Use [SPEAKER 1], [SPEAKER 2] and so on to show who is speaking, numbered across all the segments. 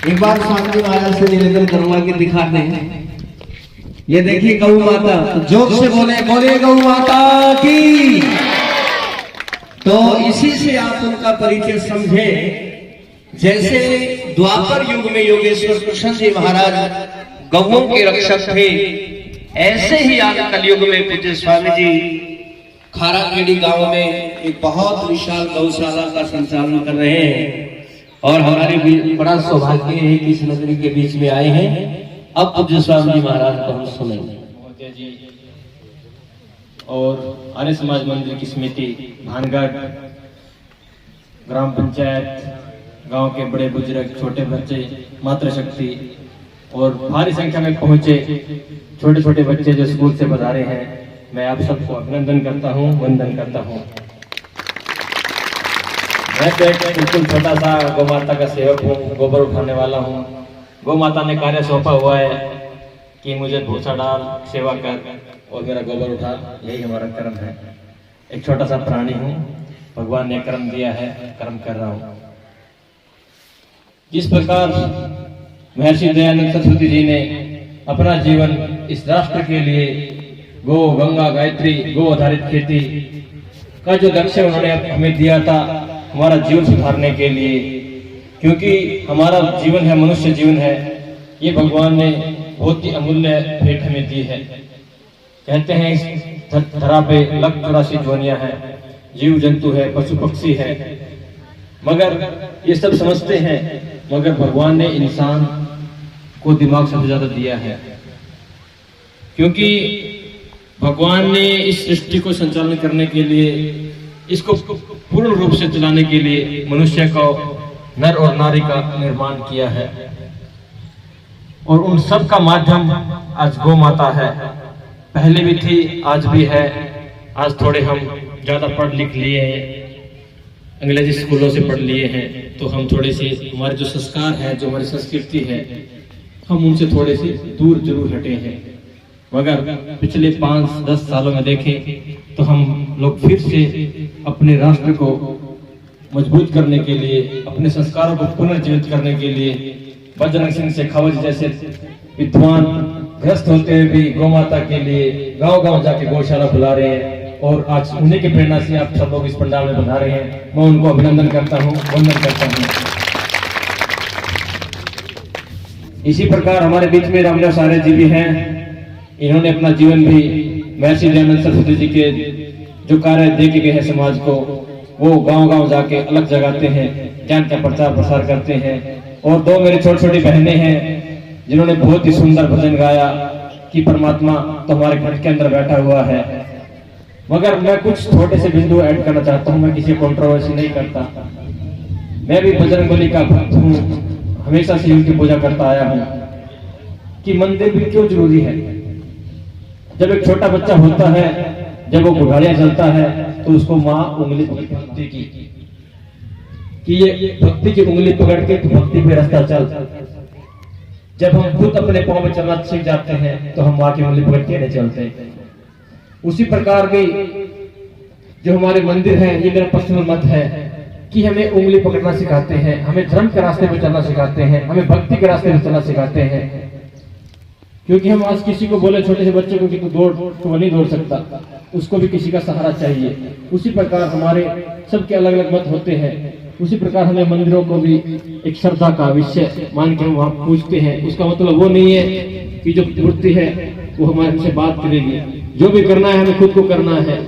[SPEAKER 1] एक बार स्वामी जी महाराज से निवेदन करूंगा कि दिखा दें। ये देखिए गौ माता, जोर से बोले बोले गौ माता की। तो इसी से आप उनका परिचय समझे। जैसे द्वापर युग में योगेश्वर कृष्ण जी महाराज गौओं के रक्षक थे, ऐसे ही आज कलयुग में पूज्य स्वामी जी खाराखेड़ी गांव में एक बहुत विशाल गौशाला का संचालन कर रहे हैं। और हमारे भी बड़ा सौभाग्य है कि इस नगरी के बीच में आए हैं। अब पूज्य स्वामी जी महाराज को हम सुनेंगे।
[SPEAKER 2] और आर्य समाज मंदिर की समिति भानगढ़, ग्राम पंचायत, गांव के बड़े बुजुर्ग, छोटे बच्चे, मातृशक्ति और भारी संख्या में पहुंचे छोटे छोटे बच्चे जो स्कूल से पधारे हैं, मैं आप सबको अभिनंदन करता हूं, वंदन करता हूं। मैं तो एक बिल्कुल छोटा सा गौ माता का सेवक हूँ, गोबर उठाने वाला हूँ। गौ माता ने कार्य सौंपा हुआ है कि मुझे भूसा डाल, सेवा कर और मेरा गोबर उठा, यही हमारा कर्म है। एक छोटा सा प्राणी हूँ, भगवान ने कर्म दिया है, कर्म कर रहा हूँ। जिस प्रकार महर्षि दयानंद सरस्वती जी ने अपना जीवन इस राष्ट्र के लिए गो, गंगा, गायत्री, गो आधारित खेती का जो लक्ष्य उन्होंने हमें दिया था हमारा जीवन सुधारने के लिए, क्योंकि हमारा जीवन है, मनुष्य जीवन है, ये भगवान ने बहुत ही अमूल्य भेंट हमें दी है। कहते हैं इस धरा पे 184 ज्वानियां हैं, जीव जंतु है, पशु पक्षी है, मगर ये सब समझते हैं, मगर भगवान ने इंसान को दिमाग सबसे ज्यादा दिया है। क्योंकि भगवान ने इस सृष्टि को संचालन करने के लिए, इसको पूर्ण रूप से चलाने के लिए मनुष्य को नर और नारी का निर्माण किया है। और उन सब का माध्यम आज गौ माता है। पहले भी थी, आज भी है। आज थोड़े हम ज्यादा पढ़ लिख लिए हैं, अंग्रेजी स्कूलों से पढ़ लिए हैं, तो हम थोड़े से हमारे जो संस्कार है, जो हमारी संस्कृति है, हम उनसे थोड़े से दूर जरूर हटे हैं। मगर पिछले 5-10 सालों में देखें तो हम लोग फिर से अपने राष्ट्र को मजबूत करने के लिए, अपने संस्कारों को पुनर्जीवित करने के लिए बजरंग सिंह शेखावत जैसे विद्वान ग्रस्त होते हुए भी गौ माता के लिए गांव-गांव जाके गौशाला बुला रहे हैं। और आज उन्हीं की प्रेरणा से आप सब लोग इस पंडाल में बना रहे हैं। मैं उनको अभिनंदन करता हूँ, वंदन करता हूँ। इसी प्रकार हमारे बीच में रामदास आर्य जी भी हैं। इन्होंने अपना जीवन भी महर्षि दयानंद सरस्वती जी के जो कार्य दे के गए हैं समाज को, वो गांव-गांव जाके अलग जगाते हैं, ज्ञान का प्रचार प्रसार करते हैं। और 2 मेरी छोटी छोटी बहनें हैं जिन्होंने बहुत ही सुंदर भजन गाया कि परमात्मा तो हमारे घर के अंदर बैठा हुआ है। मगर मैं कुछ छोटे से बिंदु ऐड करना चाहता हूँ। मैं किसी कंट्रोवर्सी नहीं करता। मैं भी बजरंगबली का भक्त हूँ, हमेशा से उनकी पूजा करता आया हूँ कि मंदिर भी क्यों जरूरी है। जब एक छोटा बच्चा होता है, जब वो घुड़ालिया चलता है, तो उसको माँ उंगली पकड़ती कि ये भक्ति की उंगली पकड़ के तो भक्ति पे रास्ता चल। जब हम खुद अपने पांव में चलना सीख जाते हैं तो हम माँ की उंगली पकड़ के नहीं चलते। उसी प्रकार भी जो हमारे मंदिर हैं, ये मेरा पर्सनल मत है कि हमें उंगली पकड़ना सिखाते हैं, हमें धर्म के रास्ते पे चलना सिखाते हैं, हमें भक्ति के रास्ते पे चलना सिखाते हैं। क्योंकि हम आज किसी को बोले, छोटे से बच्चे को कि तू दौड़, तो वो नहीं दौड़ सकता, उसको भी किसी का सहारा चाहिए। उसी प्रकार हमारे सबके अलग अलग मत होते हैं। उसी प्रकार हमें मंदिरों को भी एक श्रद्धा का विषय मान के हम वहां पूछते हैं। उसका मतलब वो नहीं है कि जो मूर्ति है वो हमारे से बात करेगी। जो भी करना है हमें खुद को करना है,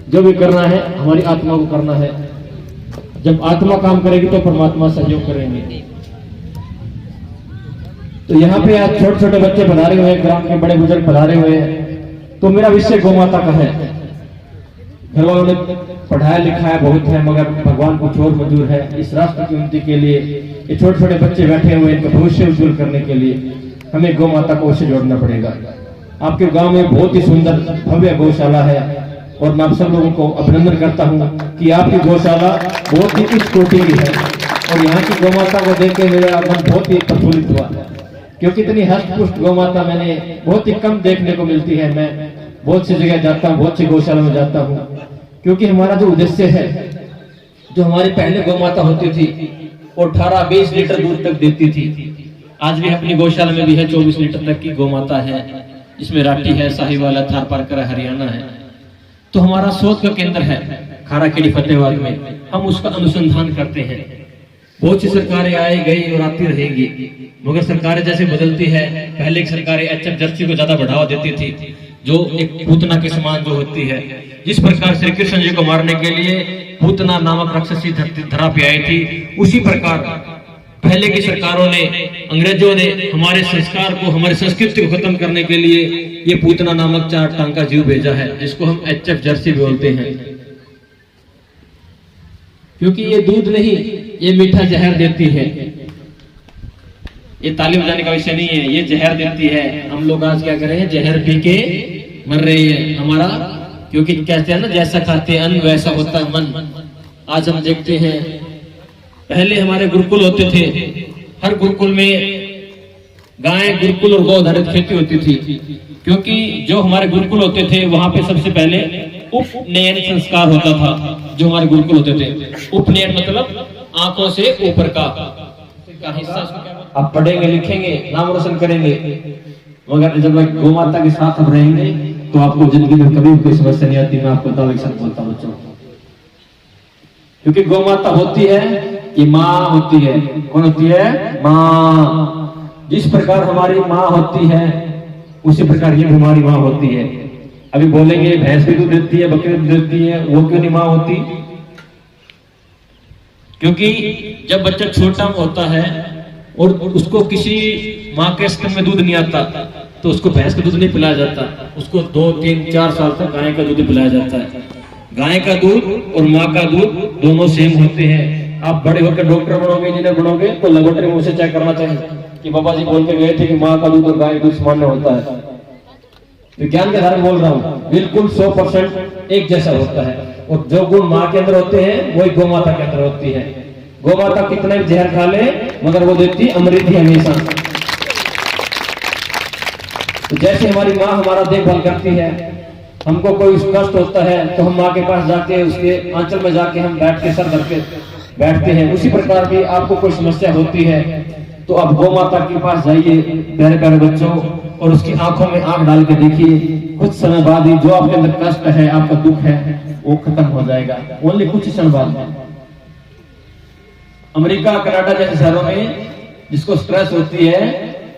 [SPEAKER 2] जो भी करना है हमारी आत्मा को करना है। जब आत्मा काम करेगी तो परमात्मा सहयोग करेंगे। तो यहाँ पे आज छोटे छोटे बच्चे पधारे हुए हैं, ग्राम के बड़े बुजुर्ग पधारे हुए हैं। तो मेरा विषय गौ माता का है। घर वालों ने पढ़ाया लिखाया बहुत है, मगर भगवान कुछ और मंजूर है। इस राष्ट्र की उन्नति के लिए ये छोटे छोटे बच्चे बैठे हुए हैं, इनका भविष्य उज्जवल करने के लिए हमें गौ माता को उससे जोड़ना पड़ेगा। आपके गांव में बहुत ही सुंदर भव्य गौशाला है और मैं आप सब लोगों को अभिनंदन करता हूं कि आपकी गौशाला बहुत ही उच्च कोटि की है। और यहाँ की गौ माता को देख के मेरा मन बहुत ही प्रफुल्लित हुआ, क्योंकि इतनी हष्ट-पुष्ट गौ माता मैंने बहुत ही कम देखने को मिलती है। मैं बहुत सी जगह जाता हूँ, बहुत सी गौशाला में जाता हूँ, क्योंकि हमारा जो उद्देश्य है, जो हमारी पहले गौ माता होती थी और 18-20 लीटर दूध तक देती थी, आज भी अपनी गौशाला में भी है 24 लीटर तक की गौ माता है, इसमें राठी है, साहिवाल है, थारपारकर है, हरियाणा है। तो हमारा शोध का केंद्र है खाराखेड़ी फतेहाबाद में, हम उसका अनुसंधान करते हैं। बहुत सी सरकारें आए गई और आती रहेगी, मगर सरकारें जैसे बदलती है, पहले की सरकारें एचएफ जर्सी को ज्यादा बढ़ावा देती थी, जो एक पूतना के समान जो होती है। जिस प्रकार श्री कृष्ण जी को मारने के लिए पूतना नामक राक्षसी धरा पे आई थी, उसी प्रकार पहले की सरकारों ने, अंग्रेजों ने हमारे संस्कार को, हमारी संस्कृति को खत्म करने के लिए ये पूतना नामक 4 टांग का जीव भेजा है, जिसको हम एचएफ जर्सी बोलते हैं। क्योंकि ये दूध नहीं, ये मीठा जहर देती है। ये तालीम जाने का विषय नहीं है, ये जहर देती है। हम लोग आज क्या कर रहे हैं, जहर पी के मर रहे हैं। हमारा, क्योंकि कहते हैं ना, जैसा खाते अन्न वैसा होता है मन। आज हम देखते हैं, पहले हमारे गुरुकुल होते थे, हर गुरुकुल में गाय, गुरुकुल और गौ आधारित खेती होती थी। क्योंकि जो हमारे गुरुकुल होते थे वहां पे सबसे पहले उपनयन संस्कार होता था। जो हमारे गुरुकुल होते थे, उपनयन मतलब आंखों से ऊपर का हिस्सा। आप पढ़ेंगे, लिखेंगे, नाम रोशन करेंगे, मगर जब गौ माता के साथ हम रहेंगे तो आपको जिंदगी में कभी कोई समस्या नहीं आती। मैं आपको दावे के साथ बोलता हूँ बच्चों, क्योंकि गौ माता होती है, ये माँ होती है। कौन होती है? माँ। जिस प्रकार हमारी माँ होती है, उसी प्रकार ये हमारी माँ होती है। अभी बोलेंगे भैंस भी दूध देती है, बकरी दूध देती है, वो क्यों नहीं माँ होती? क्योंकि जब बच्चा छोटा होता है और उसको किसी माँ के स्तन में दूध नहीं आता, तो उसको भैंस का दूध नहीं पिलाया जाता, उसको 2, 3, 4 साल तक गाय का दूध पिलाया जाता है। गाय का दूध और माँ का दूध दोनों सेम होते हैं। आप बड़े होकर डॉक्टर बनोगे, इंजीनियर बनोगे, तो लेबोरेटरी में उसे चेक करना चाहिए कि बाबा जी बोल के गए थे कि माँ का दूध और गाय का दूध समान होता है। विज्ञान के आधार बोल रहा हूँ, बिल्कुल 100% एक जैसा होता है। और जो गुण माँ के अंदर होते हैं वही गौ माता के अंदर होती है। गौ माता कितना भी जहर खा ले, मगर वो देती अमृत ही हमेशा। तो जैसे हमारी माँ हमारा देखभाल करती है, हमको कोई कष्ट होता है तो हम माँ के पास जाके, उसके आंचल में जाके हम बैठ के सर धर के बैठते हैं। उसी प्रकार भी आपको कोई समस्या होती है तो आप गौ माता के पास जाइए प्यारे प्यारे बच्चों, और उसकी आंखों में आंख डाल के देखिए। कुछ समय बाद ही जो आपके अंदर कष्ट है, आपका दुख है, वो खत्म हो जाएगा। ओनली कुछ क्षण बाद। अमेरिका, कनाडा जैसे शहरों में जिसको स्ट्रेस होती है,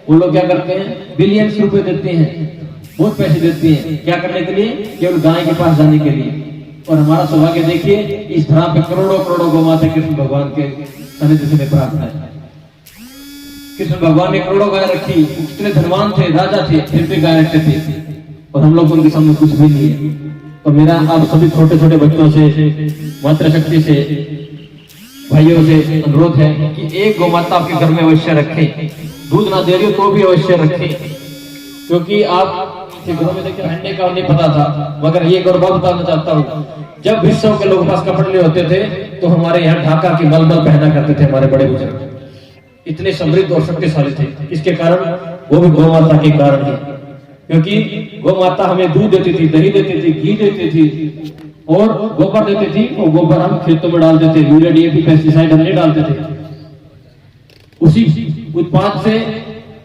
[SPEAKER 2] वो लोग क्या करते हैं, बिलियंस रुपए देते हैं, बहुत पैसे देते हैं, क्या करने के लिए? केवल गाय के पास जाने के लिए। और हमारा सौभाग्य देखिए, इस धरा पे करोड़ों करोड़ों गौ माता कृष्ण भगवान के सानिध्य में प्राप्त है। कृष्ण भगवान ने करोड़ों गाय रखी, कितने धनवान थे, राजा थे, फिर भी गाय रखते थे, और हम लोग उनके सामने कुछ भी नहीं है। तो मेरा आप सभी छोटे छोटे बच्चों से, मातृशक्ति से, भाइयों से अनुरोध है कि एक गौ माता आपके घर में अवश्य रखें। दूध ना दे रही हो तो भी अवश्य रखें, क्योंकि आप घरों में देखिए हंडे का नहीं पता था, मगर ये गौरव बताना चाहता हूँ, जब विश्व के लोग पास कपड़े होते थे तो हमारे यहाँ ढाका की मलमल पहना करते थे हमारे बड़े बुजुर्ग। इतने समृद्ध और शक्तिशाली थे। इसके कारण वो भी गौ माता के कारण है, क्योंकि गौ माता हमें दूध देती थी, दही देती थी, घी देती थी और गोबर देती थी। और गोबर हम खेतों में डालते थे, यूरिया, डीएपी, पेस्टिसाइड हम नहीं डालते थे। उसी उत्पाद से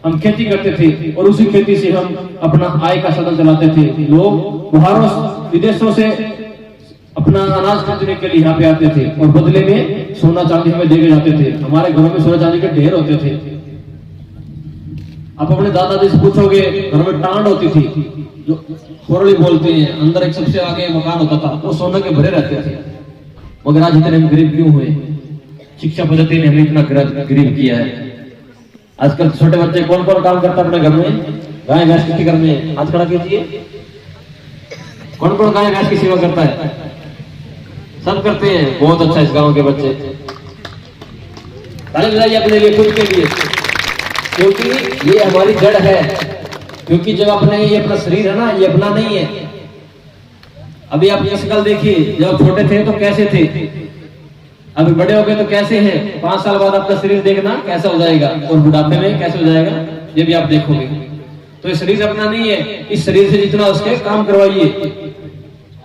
[SPEAKER 2] हम खेती करते थे और उसी खेती से हम अपना आय का साधन चलाते थे। लोग बाहरों विदेशों से अपना अनाज खरीदने के लिए यहाँ पे आते थे और बदले में सोना चांदी हमें देके जाते थे। हमारे घरों में सोना चांदी के ढेर होते थे। आप अपने दादाजी से पूछोगे, घर में टांड होती थी, जो कोरली बोलते हैं, अंदर एक सबसे आगे मकान होता था, वो सोने के भरे रहते थे। मगर आज इतने हम गरीब क्यों हुए? शिक्षा पद्धति ने हमें इतना गरीब किया है। आजकल छोटे बच्चे कौन कौन काम करता है अपने घर में? गाय भैंस की फिक्र में हाथ खड़ा कीजिए। कौन कौन गाय भैंस की सेवा करता है? सब करते हैं। बहुत अच्छा, इस गांव के बच्चे ताली बजाइए अपने लिए, खुद के लिए, क्योंकि ये हमारी जड़ है। क्योंकि जब अपने ये अपना शरीर है ना, ये अपना नहीं है। अभी आप ये शक्ल देखिए, जब छोटे थे तो कैसे थे, अभी बड़े हो गए तो कैसे हैं। 5 साल बाद आपका शरीर देखना कैसा हो जाएगा और बुढ़ापे में कैसे हो जाएगा, ये भी आप देखोगे। तो ये शरीर अपना नहीं है। इस शरीर से जितना उसके काम करवाइए,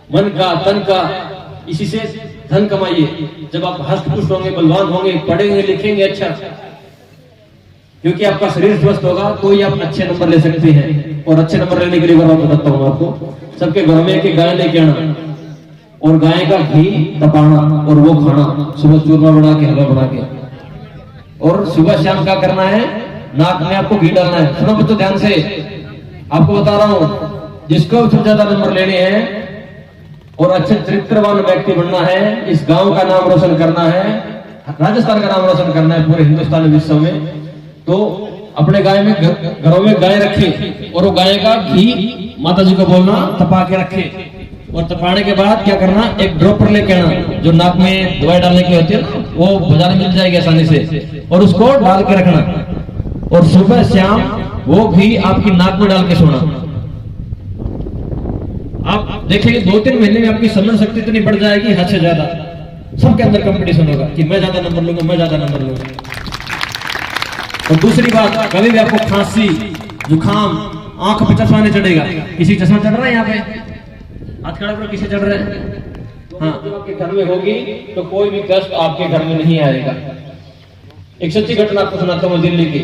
[SPEAKER 2] मन का, तन का, इसी से धन कमाइए। जब आप हष्ट पुष्ट होंगे, बलवान होंगे, पढ़ेंगे, लिखेंगे अच्छा, क्योंकि आपका शरीर स्वस्थ होगा तो ही आप अच्छे नंबर ले सकते हैं। और अच्छे नंबर लेने के लिए मैं बताता हूँ आपको, सबके घरों में एक गाय लेके आना और गाय का घी तपाना और वो खाना, सुबह चूरमा बना के, हलवा बना के, और सुबह शाम क्या करना है, नाक में आपको घी डालना है। सुनो बच्चों ध्यान से, आपको बता रहा हूँ, जिसको सबसे ज्यादा नंबर लेने हैं और अच्छे चरित्रवान व्यक्ति बनना है, इस गांव का नाम रोशन करना है, राजस्थान का नाम रोशन करना है पूरे हिंदुस्तान विश्व में, तो अपने गाय में घरों में गाय रखे और वो गाय का घी माता जी को बोलना तपा के रखे। और तपाने के बाद क्या करना, एक ड्रॉपर लेके आना, जो नाक में दवाई डालने की होती है ना, वो बाजार में मिल जाएगी आसानी से, और उसको डाल के रखना। और सुबह शाम वो घी आपकी नाक में डाल के सोना। आप देखेंगे 2-3 महीने में आपकी समझ शक्ति इतनी बढ़ जाएगी, हद से ज्यादा। सबके अंदर कंपटीशन होगा कि मैं ज्यादा नंबर लूंगा, मैं ज्यादा नंबर लूंगा। और दूसरी बात, कभी भी आपको खांसी, जुकाम, आंख पे चश्मा नहीं चढ़ेगा। किसी चश्मा चढ़ रहा है यहाँ पे? हाथ खड़ा करो, किसे चढ़ रहा है? हाँ, आपके घर में होगी तो कोई भी कष्ट आपके घर में नहीं आएगा। एक सच्ची घटना आपको सुनाता हूँ दिल्ली की।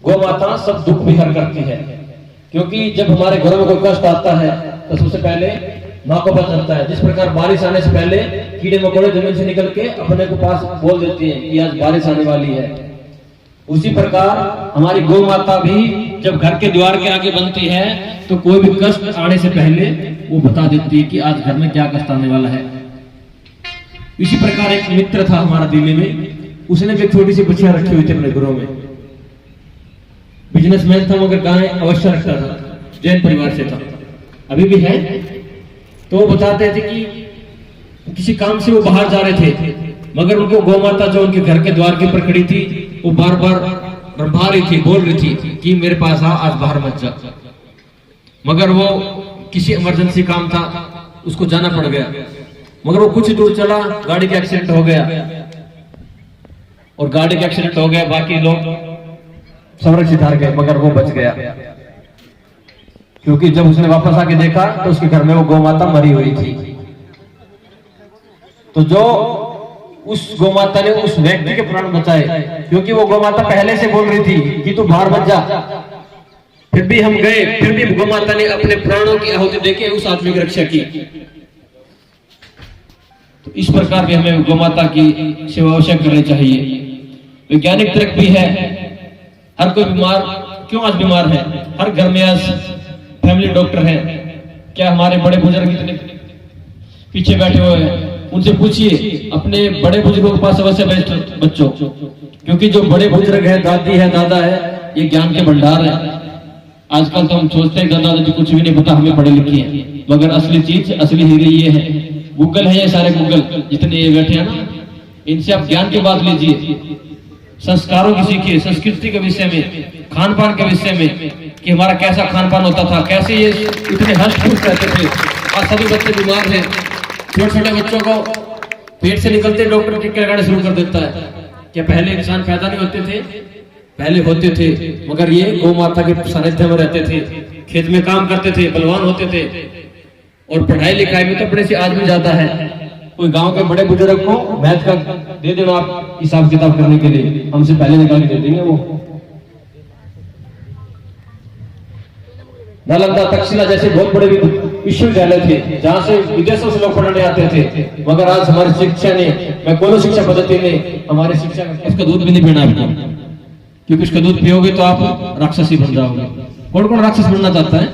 [SPEAKER 2] गौ माता सब दुख भी हर करती है, क्योंकि जब हमारे घरों में कोई कष्ट आता है तो सबसे पहले माँ को पता चलता है। जिस प्रकार बारिश आने से पहले कीड़े मकोड़े जमीन से निकल के अपने को पास बोल देती हैं कि आज बारिश आने वाली है, उसी प्रकार हमारी गौ माता भी जब घर के द्वार के आगे बनती है तो कोई भी कष्ट आने से पहले वो बता देती है कि आज घर में क्या कष्ट आने वाला है। इसी प्रकार एक मित्र था हमारा दिल्ली में, उसने भी एक छोटी सी बच्चियां रखी हुई थी अपने घरों में। बिजनेसमैन था मगर गाय अवश्य रखता था, जैन परिवार से था, अभी भी है। तो वो बताते थे कि किसी काम से वो बाहर जा रहे थे, मगर उनको गौ माता जो उनके घर के द्वार के ऊपर खड़ी थी, वो बार बार रंभा रही थी, बोल रही थी कि मेरे पास आ, आज बाहर मत जा। मगर वो किसी इमरजेंसी काम था, उसको जाना पड़ गया। मगर वो कुछ दूर चला, गाड़ी का एक्सीडेंट हो गया, और गाड़ी का एक्सीडेंट हो गया, बाकी लोग संरक्षित हार गए, मगर वो बच गया। क्योंकि जब उसने वापस आके देखा तो उसके घर में वो गौ माता मरी हुई थी। तो जो उस गौ माता ने उस व्यक्ति के प्राण बचाए, क्योंकि वो गौ माता पहले से बोल रही थी कि तू बाहर मत जा। फिर भी हम गए, फिर भी गौ माता ने अपने प्राणों की आहुति देके उस आदमी की रक्षा की। तो इस प्रकार भी हमें गौ माता की सेवा अवश्य करनी चाहिए। वैज्ञानिक तर्क भी है, हर कोई बीमार क्यों आज बीमार है, हर घर में आज फैमिली डॉक्टर है। क्या हमारे बड़े बुजुर्ग इतने पीछे बैठे हुए हैं, उनसे पूछिए, अपने बड़े बुजुर्गों के पास अवश्य बैठो बच्चों, क्योंकि जो बड़े बुजुर्ग हैं, दादी है, दादा है, ये ज्ञान के भंडार है। आजकल तो हम सोचते हैं दादा दादी कुछ भी नहीं पता, हमें पढ़े लिखे हैं, मगर असली चीज, असली हीरे ये है। गूगल है, ये सारे गूगल जितने ये बैठे हैं ना, इनसे आप ज्ञान की बात लीजिए, संस्कारों की सीखिए, संस्कृति के विषय में, खान पान के विषय में, कि हमारा कैसा खान पान होता था, कैसे ये इतने हर्ष खुश रहते थे। आज सभी बच्चे बीमार हैं, छोटे छोटे बच्चों को पेट से निकलते डॉक्टर टीके लगाने शुरू कर देता है। क्या पहले इंसान पैदा नहीं होते थे? पहले होते थे, मगर ये गौ माता के सानिध्य में रहते थे, खेत में काम करते थे, बलवान होते थे, और पढ़ाई लिखाई में तो अपने से आज भी ज्यादा है। कोई गांव के बड़े बुजुर्ग को मैथ का दे देना आप हिसाब किताब करने के लिए, हमसे पहले निकाल के दे देंगे वो। नालंदा, तक्षशिला जैसे बहुत बड़े विश्वविद्यालय थे, जहां से विदेशों से लोग पढ़ने आते थे, मगर आज हमारी शिक्षा ने, मैं कोनो शिक्षा पद्धति ने हमारी शिक्षा, इसका दूध भी नहीं पीना आपको, क्योंकि इसका दूध पियोगे तो आप राक्षसी बन जाओगे। कौन कौन राक्षस बनना चाहता है?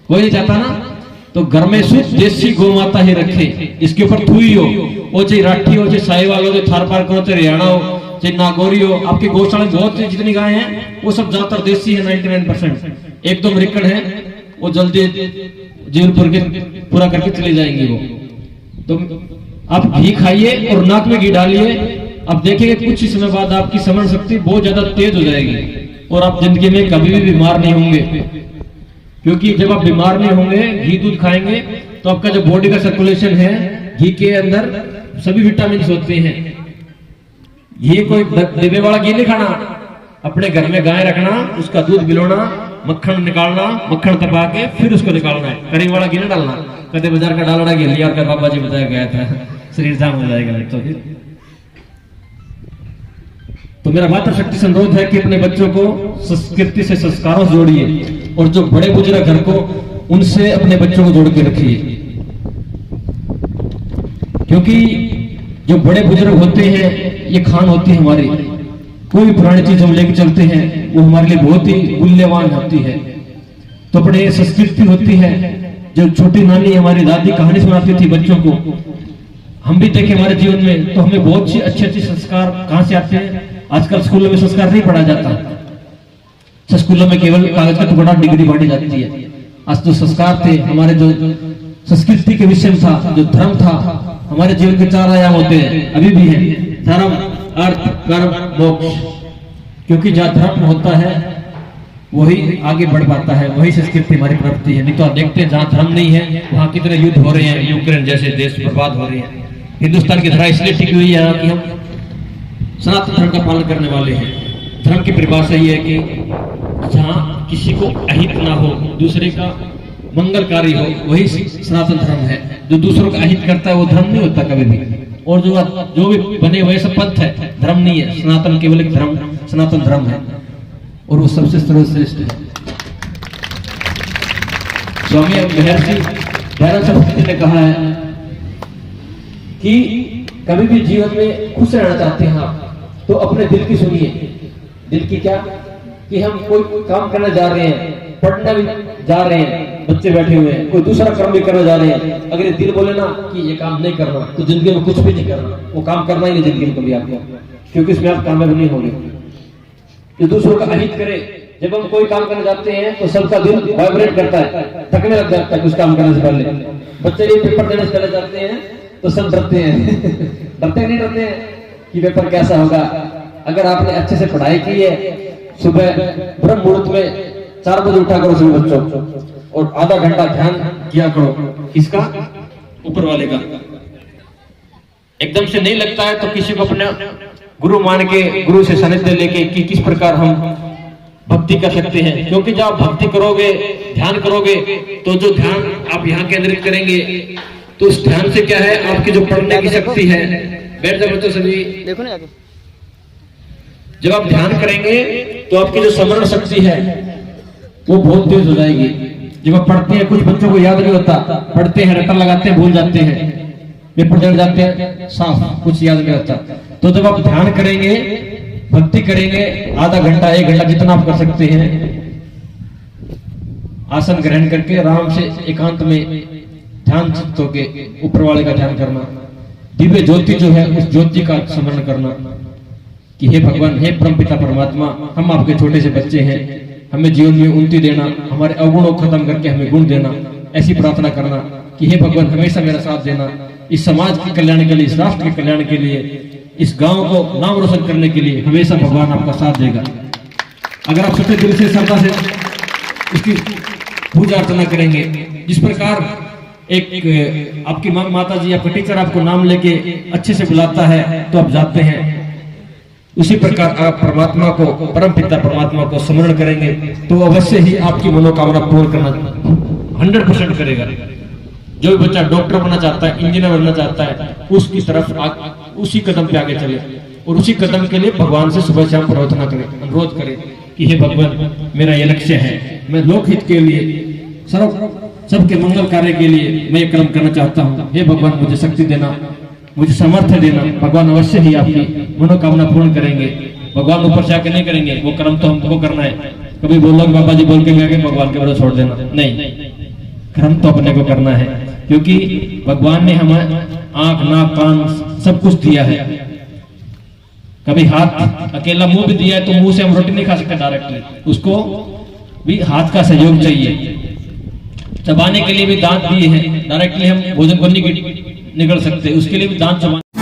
[SPEAKER 2] कोई नहीं चाहता ना। तो घर में शुद्ध देसी गौ माता ही रखे, इसके ऊपर थुई हो, वो चाहे राठी हो, चाहे साहिवाल हो, चाहे थारपारकर हो, चाहे हरियाणा हो, चाहे नागौरी हो। आपकी गौशाला में बहुत जितनी गाय हैं वो सब ज्यादातर देसी है, 99%। एक दो अमेरिकन है, वो जल्दी जीवन पूरा करके चले जाएंगे वो। तो आप घी खाइए और नाक में घी डालिए, अब देखेंगे कुछ ही समय बाद आपकी समझ शक्ति बहुत ज्यादा तेज हो जाएगी, और आप जिंदगी में कभी भी बीमार नहीं होंगे। क्योंकि जब आप बीमार नहीं होंगे, घी दूध खाएंगे, तो आपका जो बॉडी का सर्कुलेशन है, घी के अंदर सभी विटामिन होते हैं। घी कोई डिब्बे वाला घी नहीं खाना, अपने घर में गाय रखना, उसका दूध बिलोना, मक्खन निकालना, मक्खन तपा के फिर उसको निकालना है। कड़ी वाला घी नहीं डालना, कदे बाजार का डालना घी लिया कर बाबा जी बताया गया था, शरीर जाम हो जाएगा। तो मेरा मातृशक्ति से अनुरोध है कि अपने बच्चों को संस्कृति से, संस्कारों से जोड़िए, और जो बड़े बुजुर्ग घर को, उनसे अपने बच्चों को जोड़ के रखिए। क्योंकि जो बड़े बुजुर्ग होते हैं, ये खान होती है हमारी। कोई पुरानी चीज हम लेके चलते हैं, वो हमारे लिए बहुत ही मूल्यवान होती है। तो बड़े संस्कृति होती है। जो छोटी नानी हमारी दादी कहानी सुनाती थी बच्चों को, हम भी देखे हमारे जीवन में, तो हमें बहुत सी अच्छे अच्छे संस्कार कहां से आते हैं। आजकल स्कूलों में संस्कार नहीं पढ़ा जाता, स्कूलों में केवल कागज का टुकड़ा, डिग्री बांटी जाती है। आज जो संस्कार थे हमारे, जो संस्कृति के विषय था, जो धर्म था, हमारे जीवन के 4 आयाम होते हैं, अभी भी है, धर्म, अर्थ, कर्म, मोक्ष। क्योंकि जहाँ धर्म होता है वही आगे बढ़ पाता है, वही संस्कृति हमारी प्रवृत्ति है। नहीं तो आप देखते हैं जहाँ धर्म नहीं है वहाँ कितने युद्ध हो रहे हैं, यूक्रेन जैसे देश बर्बाद हो रहे हैं। हिंदुस्तान की धरा इसलिए टिकी हुई है कि हम सनातन धर्म का पालन करने वाले हैं। धर्म की परिभाषा ये है कि जहाँ किसी को अहित ना हो, दूसरे का मंगलकारी हो, वही सनातन धर्म है। जो दूसरों का अहित करता है वो धर्म नहीं होता कभी भी। और जो भी बने हुए सब पंथ है, धर्म नहीं है। सनातन केवल एक धर्म, सनातन धर्म है, और वो सबसे सर्वश्रेष्ठ है। स्वामी महर्षि दयानंद सरस्वती ने कहा है कि कभी भी जीवन में खुश रहना चाहते हैं आप, तो अपने दिल की सुनिए। दिल की क्या? कि हम कोई काम करने जा रहे हैं, पढ़ने भी जा रहे हैं, बच्चे बैठे हुए हैं, कोई दूसरा काम भी करने जा रहे हैं। अगर ये दिल बोले ना कि ये काम नहीं करना, तो जिंदगी में कुछ भी नहीं करना, वो काम करना ही नहीं जिंदगी में कभी आपको, क्योंकि इसमें आप कामयाब नहीं होंगे। जो दूसरों का अहित करे, जब हम कोई काम करने जाते हैं तो सबका दिल वाइब्रेट करता है, थकने लग जाता है कुछ काम करने से पहले। बच्चे भी पेपर देने से पहले जाते हैं तो सब डरते हैं डरते नहीं डरते हैं कि पेपर कैसा होगा। अगर आपने अच्छे से पढ़ाई की है, सुबह ब्रह्म मुहूर्त में 4 बजे उठा करो सभी बच्चों, और आधा घंटा ध्यान किया करो। किसका? ऊपर वाले का। एकदम से नहीं लगता है तो किसी को अपने गुरु मान के, गुरु से सानिध्य लेके कि किस प्रकार हम भक्ति कर सकते हैं। क्योंकि जब आप भक्ति करोगे, ध्यान करोगे, तो जो ध्यान आप यहाँ केंद्रित करेंगे, तो उस ध्यान से क्या है, आपकी जो पढ़ने की शक्ति है। बैठ जाओ बच्चों सभी, देखो ना। जब आप ध्यान करेंगे तो आपकी जो स्मरण शक्ति है वो बहुत तेज हो जाएगी। जब आप पढ़ते हैं, कुछ बच्चों को याद नहीं होता, पढ़ते हैं, रट्टा लगाते हैं, भूल जाते हैं, पेपर जड़ जाते हैं, साफ कुछ याद नहीं होता। तो जब आप ध्यान करेंगे, भक्ति करेंगे, आधा घंटा 1 घंटा जितना आप कर सकते हैं, आसन ग्रहण करके आराम से एकांत में ध्यान चित्त होके ऊपर वाले का ध्यान करना, दिव्य ज्योति जो है उस ज्योति का स्मरण करना कि हे भगवान, हे परमपिता परमात्मा, हम आपके छोटे से बच्चे हैं, हमें जीवन में उन्नति देना, हमारे अवगुणों को खत्म करके हमें गुण देना। ऐसी प्रार्थना करना कि हे भगवान, हमेशा मेरा साथ देना, इस समाज के कल्याण के लिए, इस राष्ट्र के कल्याण के लिए, इस गांव को नाम रोशन करने के लिए हमेशा भगवान आपका साथ देगा। अगर आप सच्चे दिल से, श्रद्धा से इसकी पूजा अर्चना करेंगे, जिस प्रकार एक आपकी माता जी, आपका टीचर आपको नाम लेके अच्छे से बुलाता है तो आप जाते हैं, उसी प्रकार आप परमात्मा को, परम पिता परमात्मा को स्मरण करेंगे तो अवश्य ही आपकी मनोकामना पूर्ण करना 100% करेगा। जो भी बच्चा डॉक्टर बनना चाहता है, इंजीनियर बनना चाहता है, उसकी तरफ उसी कदम पे आगे चले, और उसी कदम के लिए भगवान से सुबह शाम प्रार्थना करें, अनुरोध करें कि हे भगवान, मेरा ये लक्ष्य है, मैं लोकहित के लिए, सबके मंगल कार्य के लिए मैं ये कर्म करना चाहता हूँ। हे भगवान, मुझे शक्ति देना, मुझे सामर्थ्य देना। भगवान अवश्य ही आपकी मनोकामना पूर्ण करेंगे। भगवान ऊपर से आके नहीं करेंगे, वो कर्म तो हमको करना है। कभी बोलो बाबा जी बोल के भी आगे भगवान के भरोसे छोड़ देना, नहीं, कर्म तो अपने को करना है, क्योंकि भगवान ने हमें आंख, नाक, कान सब कुछ दिया है। कभी हाथ अकेला मुंह भी दिया है तो मुंह से हम रोटी नहीं खा सकते डायरेक्टली, उसको भी हाथ का सहयोग चाहिए। चबाने के लिए भी दांत दिए हैं, डायरेक्टली हम भोजन को नहीं निगल सकते, उसके लिए भी दांत चबाने